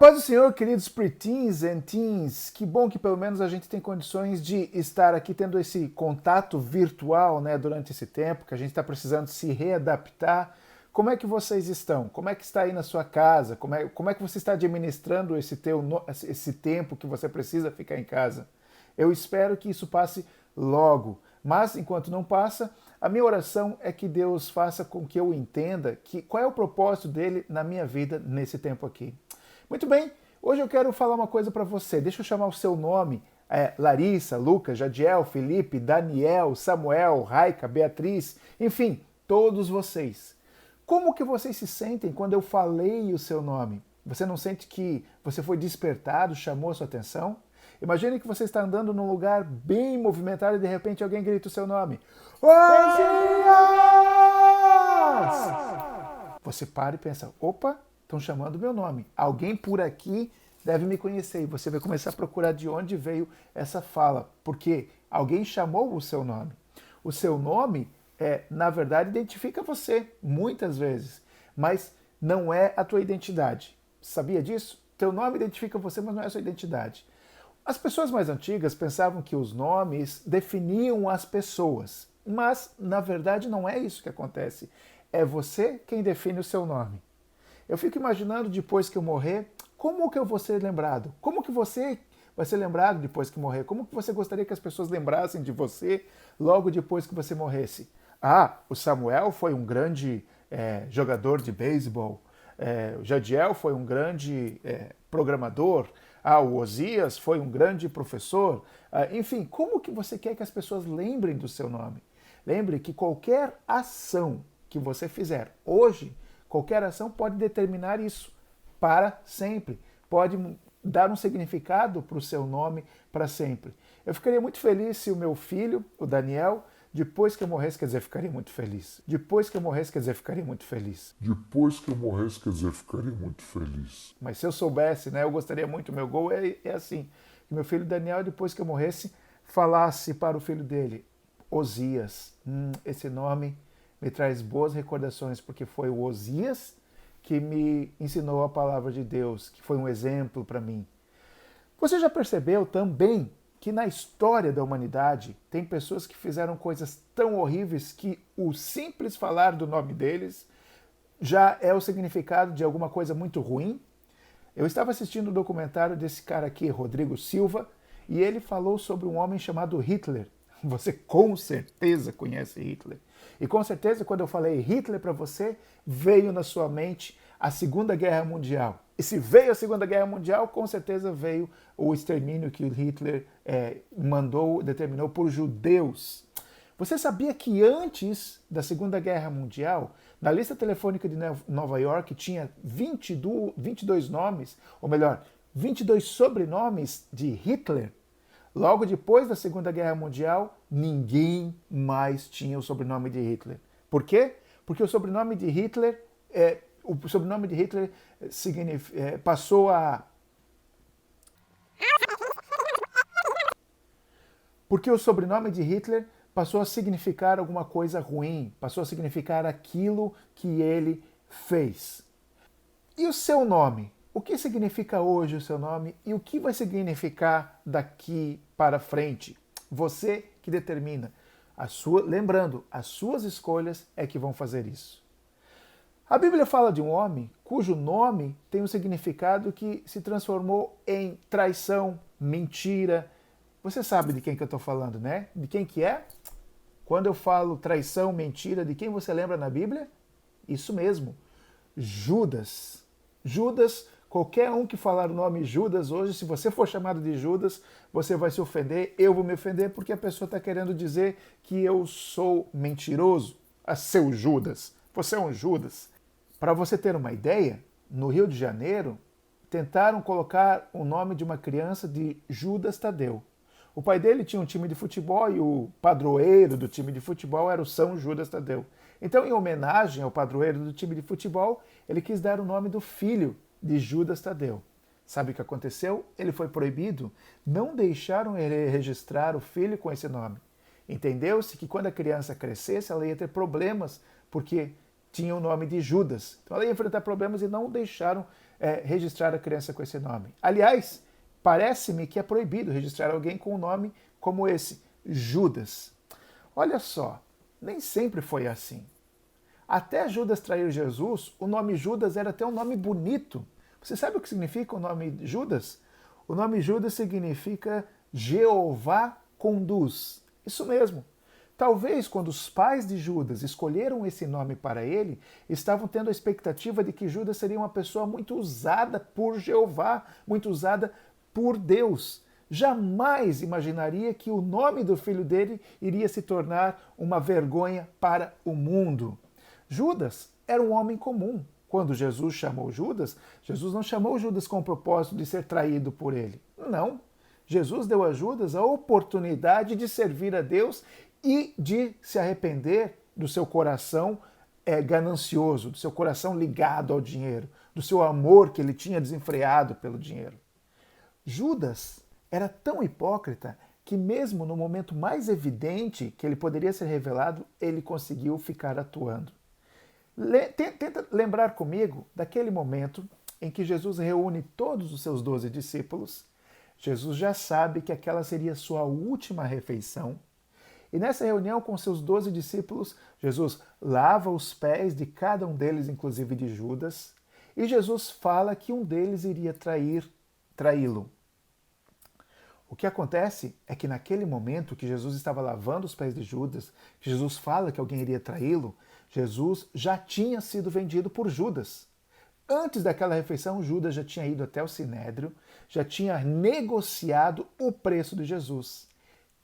paz do Senhor, queridos preteens and teens, que bom que pelo menos a gente tem condições de estar aqui tendo esse contato virtual, né, durante esse tempo, que a gente está precisando se readaptar. Como é que vocês estão? Como é que está aí na sua casa? Como é que você está administrando esse tempo que você precisa ficar em casa? Eu espero que isso passe logo, mas enquanto não passa, a minha oração é que Deus faça com que eu entenda qual é o propósito dele na minha vida nesse tempo aqui. Muito bem, hoje eu quero falar uma coisa para você. Deixa eu chamar o seu nome. Larissa, Lucas, Jadiel, Felipe, Daniel, Samuel, Raica, Beatriz, enfim, todos vocês. Como que vocês se sentem quando eu falei o seu nome? Você não sente que você foi despertado, chamou a sua atenção? Imagine que você está andando num lugar bem movimentado e de repente alguém grita o seu nome. Osias! Você para e pensa, opa, estão chamando meu nome. Alguém por aqui deve me conhecer. E você vai começar a procurar de onde veio essa fala. Porque alguém chamou o seu nome. O seu nome, na verdade, identifica você, muitas vezes. Mas não é a tua identidade. Sabia disso? Teu nome identifica você, mas não é a sua identidade. As pessoas mais antigas pensavam que os nomes definiam as pessoas. Mas, na verdade, não é isso que acontece. É você quem define o seu nome. Eu fico imaginando depois que eu morrer, como que eu vou ser lembrado? Como que você vai ser lembrado depois que morrer? Como que você gostaria que as pessoas lembrassem de você logo depois que você morresse? Ah, o Samuel foi um grande jogador de beisebol. O Jadiel foi um grande programador. Ah, o Osias foi um grande professor. Enfim, como que você quer que as pessoas lembrem do seu nome? Lembre que qualquer ação que você fizer hoje, qualquer ação pode determinar isso para sempre. Pode dar um significado para o seu nome para sempre. Eu ficaria muito feliz se o meu filho, o Daniel, depois que eu morresse, quer dizer, ficaria muito feliz. Depois que eu morresse, quer dizer, ficaria muito feliz. Depois que eu morresse, quer dizer, ficaria muito feliz. Mas se eu soubesse, né, eu gostaria muito, o meu gol é assim, que meu filho Daniel, depois que eu morresse, falasse para o filho dele, Osias, esse nome me traz boas recordações, porque foi o Osias que me ensinou a palavra de Deus, que foi um exemplo para mim. Você já percebeu também que na história da humanidade tem pessoas que fizeram coisas tão horríveis que o simples falar do nome deles já é o significado de alguma coisa muito ruim? Eu estava assistindo o documentário desse cara aqui, Rodrigo Silva, e ele falou sobre um homem chamado Hitler. Você com certeza conhece Hitler. E com certeza, quando eu falei Hitler para você, veio na sua mente a Segunda Guerra Mundial. E se veio a Segunda Guerra Mundial, com certeza veio o extermínio que o Hitler determinou por judeus. Você sabia que antes da Segunda Guerra Mundial, na lista telefônica de Nova York tinha 22 nomes, ou melhor, 22 sobrenomes de Hitler? Logo depois da Segunda Guerra Mundial, ninguém mais tinha o sobrenome de Hitler. Por quê? Porque o sobrenome de Hitler, passou a... Porque o sobrenome de Hitler passou a significar alguma coisa ruim, passou a significar aquilo que ele fez. E o seu nome? O que significa hoje o seu nome e o que vai significar daqui para frente? Você que determina. Lembrando, as suas escolhas é que vão fazer isso. A Bíblia fala de um homem cujo nome tem um significado que se transformou em traição, mentira. Você sabe de quem que eu estou falando, né? De quem que é? Quando eu falo traição, mentira, de quem você lembra na Bíblia? Isso mesmo, Judas. Judas, qualquer um que falar o nome Judas hoje, se você for chamado de Judas, você vai se ofender, eu vou me ofender porque a pessoa está querendo dizer que eu sou mentiroso. Seu Judas, você é um Judas. Para você ter uma ideia, no Rio de Janeiro, tentaram colocar o nome de uma criança de Judas Tadeu. O pai dele tinha um time de futebol e o padroeiro do time de futebol era o São Judas Tadeu. Então, em homenagem ao padroeiro do time de futebol, ele quis dar o nome do filho de Judas Tadeu. Sabe o que aconteceu? Ele foi proibido. Não deixaram ele registrar o filho com esse nome. Entendeu-se que quando a criança crescesse, ela ia ter problemas, porque tinha o nome de Judas. Então ela ia enfrentar problemas e não deixaram registrar a criança com esse nome. Aliás, parece-me que é proibido registrar alguém com um nome como esse, Judas. Olha só, nem sempre foi assim. Até Judas trair Jesus, o nome Judas era até um nome bonito. Você sabe o que significa o nome Judas? O nome Judas significa Jeová conduz. Isso mesmo. Talvez quando os pais de Judas escolheram esse nome para ele, estavam tendo a expectativa de que Judas seria uma pessoa muito usada por Jeová, muito usada por Deus. Jamais imaginaria que o nome do filho dele iria se tornar uma vergonha para o mundo. Judas era um homem comum. Quando Jesus chamou Judas, Jesus não chamou Judas com o propósito de ser traído por ele. Não. Jesus deu a Judas a oportunidade de servir a Deus e de se arrepender do seu coração ganancioso, do seu coração ligado ao dinheiro, do seu amor que ele tinha desenfreado pelo dinheiro. Judas era tão hipócrita que mesmo no momento mais evidente que ele poderia ser revelado, ele conseguiu ficar atuando. Tenta lembrar comigo daquele momento em que Jesus reúne todos os seus 12 discípulos. Jesus já sabe que aquela seria sua última refeição. E nessa reunião com seus 12 discípulos, Jesus lava os pés de cada um deles, inclusive de Judas, e Jesus fala que um deles iria traí-lo. O que acontece é que naquele momento que Jesus estava lavando os pés de Judas, que Jesus fala que alguém iria traí-lo, Jesus já tinha sido vendido por Judas. Antes daquela refeição, Judas já tinha ido até o Sinédrio, já tinha negociado o preço de Jesus.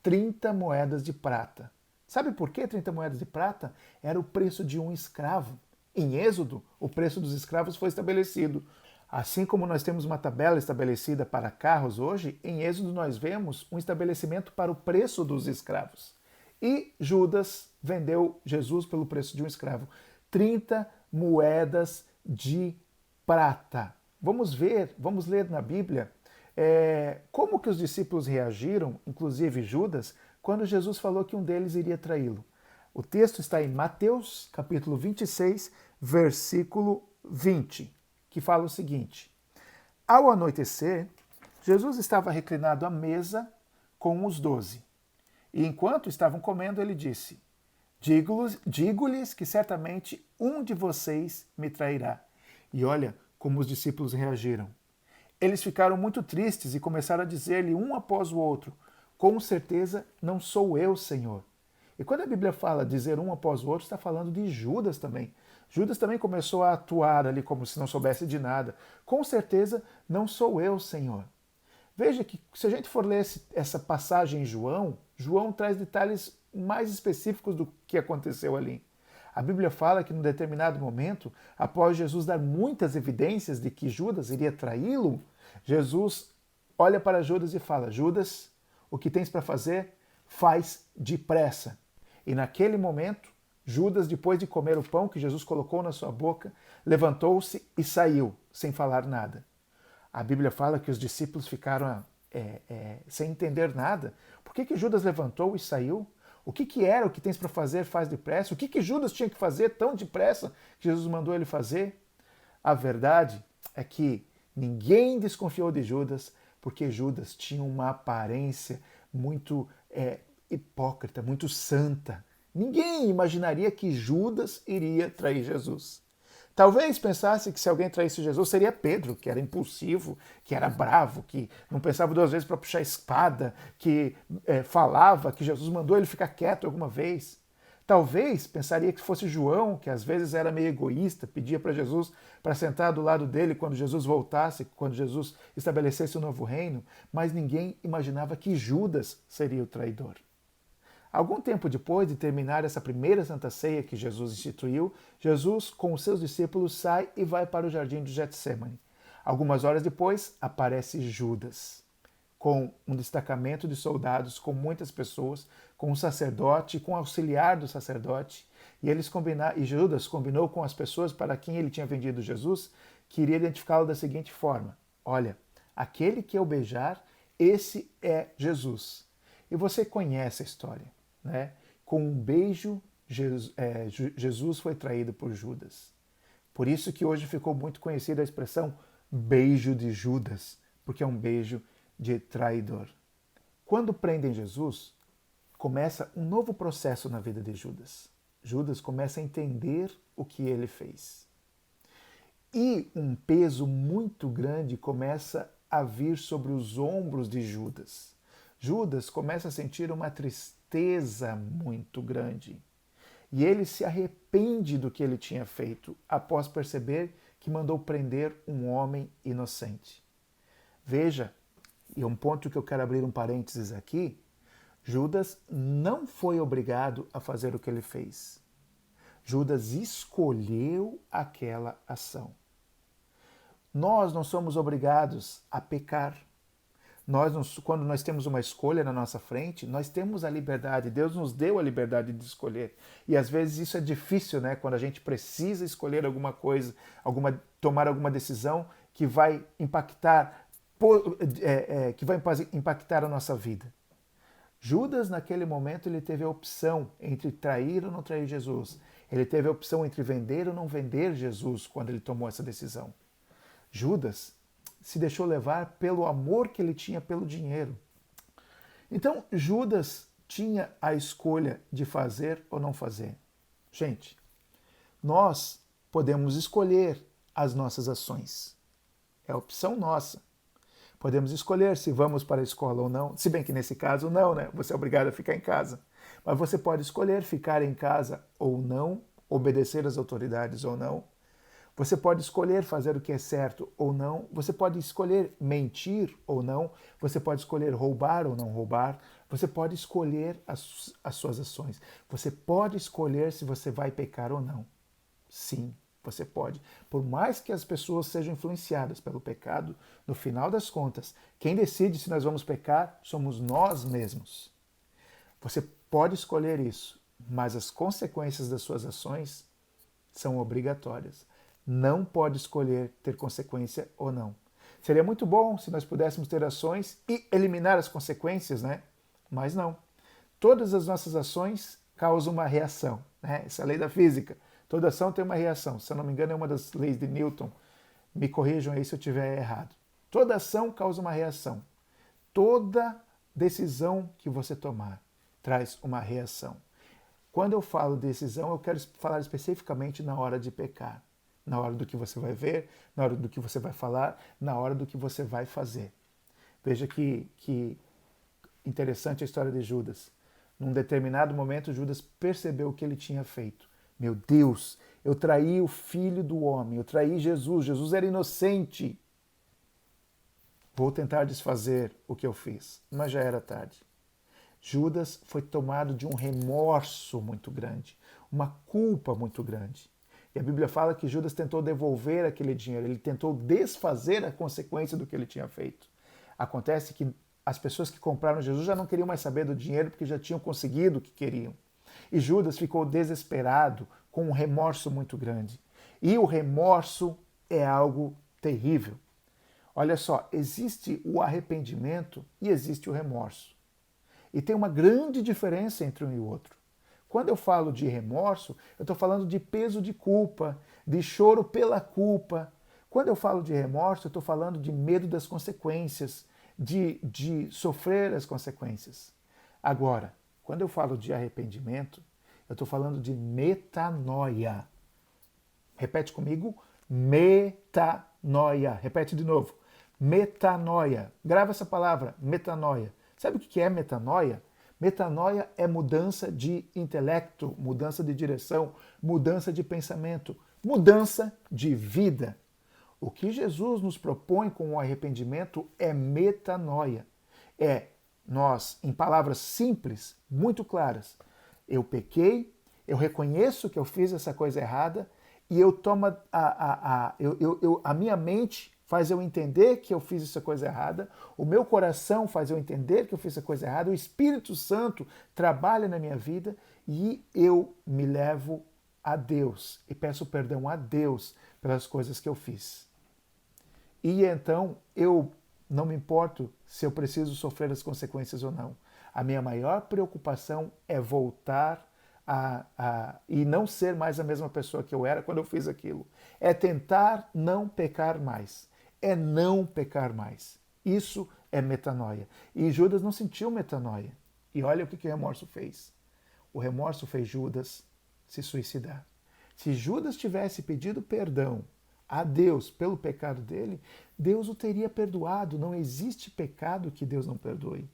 30 moedas de prata. Sabe por que 30 moedas de prata? Era o preço de um escravo. Em Êxodo, o preço dos escravos foi estabelecido. Assim como nós temos uma tabela estabelecida para carros hoje, em Êxodo nós vemos um estabelecimento para o preço dos escravos. E Judas vendeu Jesus pelo preço de um escravo. 30 moedas de prata. Vamos ler na Bíblia como que os discípulos reagiram, inclusive Judas, quando Jesus falou que um deles iria traí-lo. O texto está em Mateus, capítulo 26, versículo 20, que fala o seguinte: Ao anoitecer, Jesus estava reclinado à mesa com os 12. E enquanto estavam comendo, ele disse: Digo-lhes que certamente um de vocês me trairá. E olha como os discípulos reagiram. Eles ficaram muito tristes e começaram a dizer-lhe um após o outro: Com certeza não sou eu, Senhor. E quando a Bíblia fala dizer um após o outro, está falando de Judas também. Judas também começou a atuar ali como se não soubesse de nada. Com certeza não sou eu, Senhor. Veja que se a gente for ler essa passagem em João, João traz detalhes mais específicos do que aconteceu ali. A Bíblia fala que num determinado momento, após Jesus dar muitas evidências de que Judas iria traí-lo, Jesus olha para Judas e fala: Judas, o que tens para fazer, faz depressa. E naquele momento, Judas, depois de comer o pão que Jesus colocou na sua boca, levantou-se e saiu, sem falar nada. A Bíblia fala que os discípulos ficaram sem entender nada. Por que Judas levantou e saiu? O que era o que tens para fazer, faz depressa? O que Judas tinha que fazer tão depressa que Jesus mandou ele fazer? A verdade é que ninguém desconfiou de Judas, porque Judas tinha uma aparência muito hipócrita, muito santa. Ninguém imaginaria que Judas iria trair Jesus. Talvez pensasse que se alguém traísse Jesus seria Pedro, que era impulsivo, que era bravo, que não pensava duas vezes para puxar a espada, que falava que Jesus mandou ele ficar quieto alguma vez. Talvez pensaria que fosse João, que às vezes era meio egoísta, pedia para Jesus para sentar do lado dele quando Jesus voltasse, quando Jesus estabelecesse o novo reino, mas ninguém imaginava que Judas seria o traidor. Algum tempo depois de terminar essa primeira Santa Ceia que Jesus instituiu, Jesus, com os seus discípulos, sai e vai para o jardim de Getsêmani. Algumas horas depois, aparece Judas, com um destacamento de soldados, com muitas pessoas, com um sacerdote, com o auxiliar do sacerdote. E Judas combinou com as pessoas para quem ele tinha vendido Jesus, que iria identificá-lo da seguinte forma: olha, aquele que eu beijar, esse é Jesus. E você conhece a história, né? Com um beijo, Jesus foi traído por Judas. Por isso que hoje ficou muito conhecida a expressão beijo de Judas, porque é um beijo de traidor. Quando prendem Jesus, começa um novo processo na vida de Judas. Judas começa a entender o que ele fez. E um peso muito grande começa a vir sobre os ombros de Judas. Judas começa a sentir uma tristeza muito grande. E ele se arrepende do que ele tinha feito, após perceber que mandou prender um homem inocente. Veja, e é um ponto que eu quero abrir um parênteses aqui, Judas não foi obrigado a fazer o que ele fez. Judas escolheu aquela ação. Nós não somos obrigados a pecar. Quando nós temos uma escolha na nossa frente, nós temos a liberdade. Deus nos deu a liberdade de escolher. E às vezes isso é difícil, né? Quando a gente precisa escolher alguma coisa, tomar alguma decisão que vai impactar, a nossa vida. Judas, naquele momento, ele teve a opção entre trair ou não trair Jesus. Ele teve a opção entre vender ou não vender Jesus quando ele tomou essa decisão. Judas se deixou levar pelo amor que ele tinha pelo dinheiro. Então, Judas tinha a escolha de fazer ou não fazer. Gente, nós podemos escolher as nossas ações. É opção nossa. Podemos escolher se vamos para a escola ou não, se bem que nesse caso não, né? Você é obrigado a ficar em casa. Mas você pode escolher ficar em casa ou não, obedecer às autoridades ou não. Você pode escolher fazer o que é certo ou não. Você pode escolher mentir ou não. Você pode escolher roubar ou não roubar. Você pode escolher as suas ações. Você pode escolher se você vai pecar ou não. Sim, você pode. Por mais que as pessoas sejam influenciadas pelo pecado, no final das contas, quem decide se nós vamos pecar somos nós mesmos. Você pode escolher isso, mas as consequências das suas ações são obrigatórias. Não pode escolher ter consequência ou não. Seria muito bom se nós pudéssemos ter ações e eliminar as consequências, né? Mas não. Todas as nossas ações causam uma reação, né? Essa é a lei da física. Toda ação tem uma reação. Se eu não me engano, é uma das leis de Newton. Me corrijam aí se eu estiver errado. Toda ação causa uma reação. Toda decisão que você tomar traz uma reação. Quando eu falo decisão, eu quero falar especificamente na hora de pecar. Na hora do que você vai ver, na hora do que você vai falar, na hora do que você vai fazer. Veja que interessante a história de Judas. Num determinado momento, Judas percebeu o que ele tinha feito. Meu Deus, eu traí o Filho do Homem, eu traí Jesus, Jesus era inocente. Vou tentar desfazer o que eu fiz, mas já era tarde. Judas foi tomado de um remorso muito grande, uma culpa muito grande. E a Bíblia fala que Judas tentou devolver aquele dinheiro, ele tentou desfazer a consequência do que ele tinha feito. Acontece que as pessoas que compraram Jesus já não queriam mais saber do dinheiro porque já tinham conseguido o que queriam. E Judas ficou desesperado, com um remorso muito grande. E o remorso é algo terrível. Olha só, existe o arrependimento e existe o remorso. E tem uma grande diferença entre um e o outro. Quando eu falo de remorso, eu estou falando de peso de culpa, de choro pela culpa. Quando eu falo de remorso, eu estou falando de medo das consequências, de sofrer as consequências. Agora, quando eu falo de arrependimento, eu estou falando de metanoia. Repete comigo, metanoia. Repete de novo, metanoia. Grava essa palavra, metanoia. Sabe o que é metanoia? Metanoia é mudança de intelecto, mudança de direção, mudança de pensamento, mudança de vida. O que Jesus nos propõe com o arrependimento é metanoia. É nós, em palavras simples, muito claras, eu pequei, eu reconheço que eu fiz essa coisa errada e eu tomo a minha mente faz eu entender que eu fiz essa coisa errada, o meu coração faz eu entender que eu fiz essa coisa errada, o Espírito Santo trabalha na minha vida e eu me levo a Deus e peço perdão a Deus pelas coisas que eu fiz. E então eu não me importo se eu preciso sofrer as consequências ou não. A minha maior preocupação é voltar e não ser mais a mesma pessoa que eu era quando eu fiz aquilo. É tentar não pecar mais. É não pecar mais. Isso é metanoia. E Judas não sentiu metanoia. E olha o que o remorso fez. O remorso fez Judas se suicidar. Se Judas tivesse pedido perdão a Deus pelo pecado dele, Deus o teria perdoado. Não existe pecado que Deus não perdoe.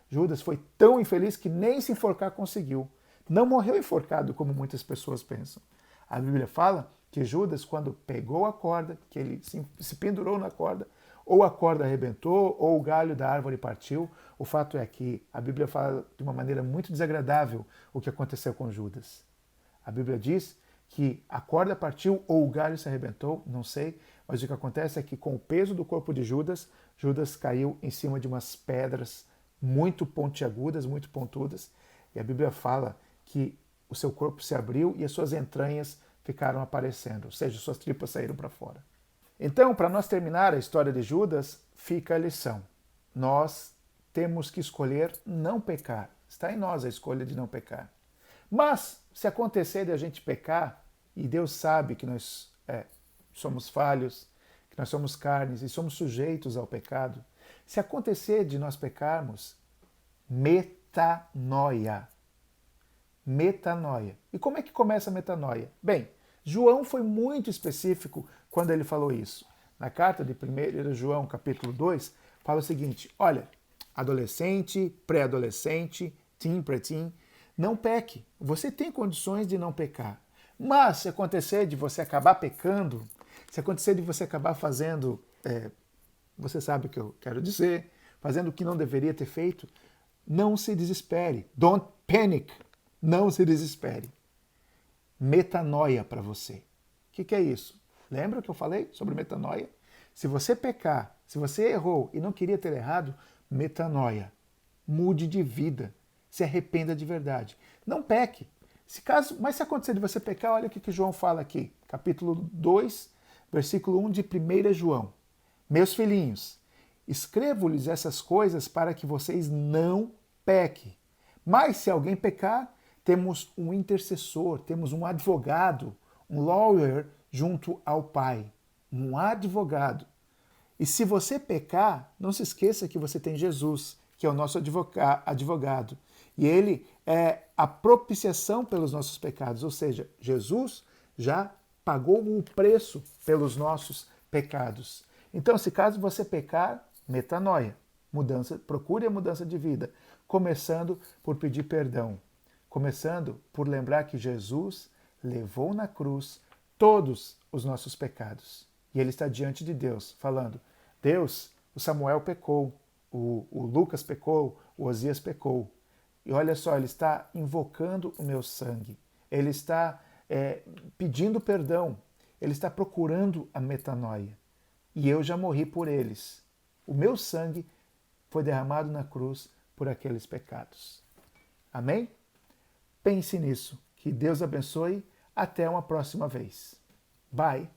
Judas foi tão infeliz que nem se enforcar conseguiu. Não morreu enforcado, como muitas pessoas pensam. A Bíblia fala que Judas, quando pegou a corda, que ele se pendurou na corda, ou a corda arrebentou, ou o galho da árvore partiu. O fato é que a Bíblia fala de uma maneira muito desagradável o que aconteceu com Judas. A Bíblia diz que a corda partiu ou o galho se arrebentou, não sei, mas o que acontece é que com o peso do corpo de Judas, Judas caiu em cima de umas pedras muito pontiagudas, muito pontudas, e a Bíblia fala que o seu corpo se abriu e as suas entranhas ficaram aparecendo, ou seja, suas tripas saíram para fora. Então, para nós terminar a história de Judas, fica a lição. Nós temos que escolher não pecar. Está em nós a escolha de não pecar. Mas, se acontecer de a gente pecar, e Deus sabe que nós somos falhos, que nós somos carnes e somos sujeitos ao pecado, se acontecer de nós pecarmos, metanoia. Metanoia. E como é que começa a metanoia? Bem, João foi muito específico quando ele falou isso. Na carta de 1 João, capítulo 2, fala o seguinte: olha, adolescente, pré-adolescente, teen, pré-teen, não peque. Você tem condições de não pecar. Mas se acontecer de você acabar pecando, se acontecer de você acabar fazendo, você sabe o que eu quero dizer, fazendo o que não deveria ter feito, não se desespere. Don't panic. Não se desespere. Metanoia para você. O que é isso? Lembra que eu falei sobre metanoia? Se você pecar, se você errou e não queria ter errado, metanoia. Mude de vida. Se arrependa de verdade. Não peque. Mas se acontecer de você pecar, olha o que João fala aqui. Capítulo 2, versículo 1 de 1 João. Meus filhinhos, escrevo-lhes essas coisas para que vocês não pequem. Mas se alguém pecar, temos um intercessor, temos um advogado, um lawyer junto ao Pai. Um advogado. E se você pecar, não se esqueça que você tem Jesus, que é o nosso advogado. E ele é a propiciação pelos nossos pecados, ou seja, Jesus já pagou o preço pelos nossos pecados. Então, se caso você pecar, metanoia, procure a mudança de vida, começando por pedir perdão, começando por lembrar que Jesus levou na cruz todos os nossos pecados. E ele está diante de Deus, falando: Deus, o Samuel pecou, o Lucas pecou, o Osias pecou. E olha só, ele está invocando o meu sangue. Ele está pedindo perdão. Ele está procurando a metanoia. E eu já morri por eles. O meu sangue foi derramado na cruz por aqueles pecados. Amém? Pense nisso. Que Deus abençoe. Até uma próxima vez. Bye.